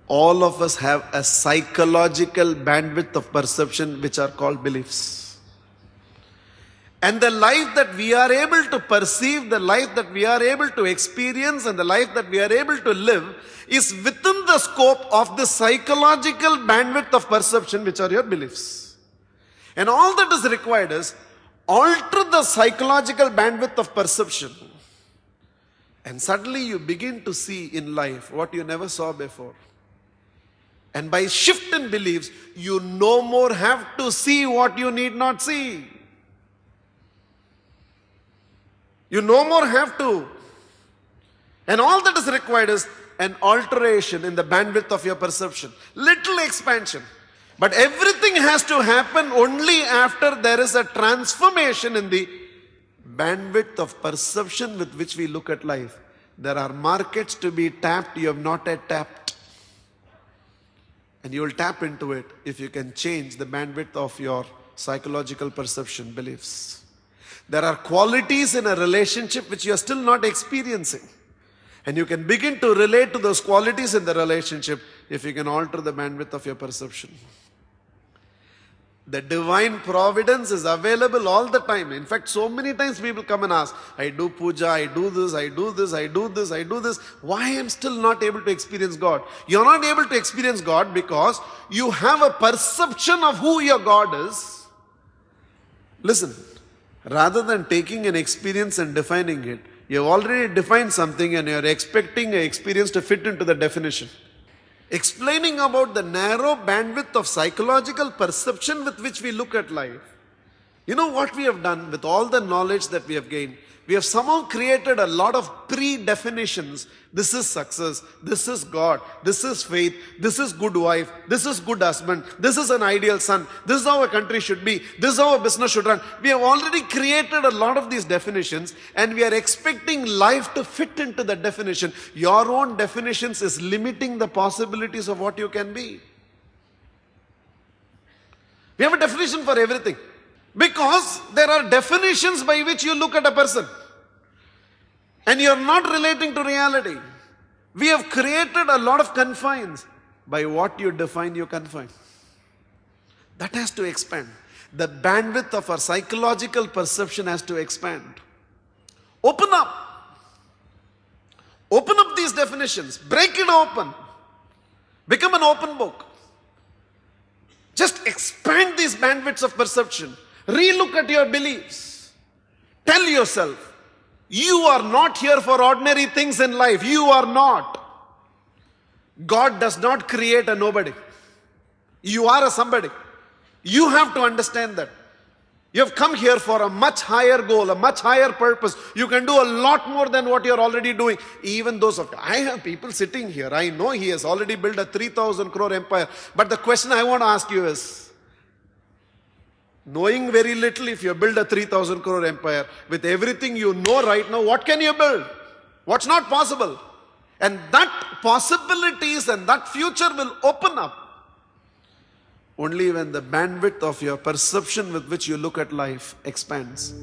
all of us have a psychological bandwidth of perception which are called beliefs. And the life that we are able to perceive, the life that we are able to experience, and the life that we are able to live is within the scope of the psychological bandwidth of perception, which are your beliefs. And all that is required is alter the psychological bandwidth of perception. And suddenly you begin to see in life what you never saw before. And by shift in beliefs, you no more have to see what you need not see. You no more have to. And all that is required is an alteration in the bandwidth of your perception. Little expansion. But everything has to happen only after there is a transformation in the bandwidth of perception with which we look at life. There are markets to be tapped you have not yet tapped. And you will tap into it if you can change the bandwidth of your psychological perception beliefs. There are qualities in a relationship which you are still not experiencing. And you can begin to relate to those qualities in the relationship if you can alter the bandwidth of your perception. The divine providence is available all the time. In fact, so many times people come and ask, I do puja, I do this, I do this, I do this, I do this. Why am I still not able to experience God? You're not able to experience God because you have a perception of who your God is. Listen, rather than taking an experience and defining it, you've already defined something and you're expecting an experience to fit into the definition. Explaining about the narrow bandwidth of psychological perception with which we look at life. You know what we have done with all the knowledge that we have gained? We have somehow created a lot of pre-definitions. This is success. This is God. This is faith. This is good wife. This is good husband. This is an ideal son. This is how a country should be. This is how a business should run. We have already created a lot of these definitions and we are expecting life to fit into that definition. Your own definitions is limiting the possibilities of what you can be. We have a definition for everything. Because there are definitions by which you look at a person. And you are not relating to reality. We have created a lot of confines. By what you define, you confine. That has to expand. The bandwidth of our psychological perception has to expand. Open up. Open up these definitions. Break it open. Become an open book. Just expand these bandwidths of perception. Relook at your beliefs. Tell yourself, you are not here for ordinary things in life. You are not. God does not create a nobody. You are a somebody. You have to understand that. You have come here for a much higher goal, a much higher purpose. You can do a lot more than what you are already doing. Even those of I have people sitting here. I know he has already built a 3,000 crore empire. But the question I want to ask you is, knowing very little, if you build a 3,000 crore empire, with everything you know right now, what can you build? What's not possible? And that possibilities and that future will open up only when the bandwidth of your perception with which you look at life expands.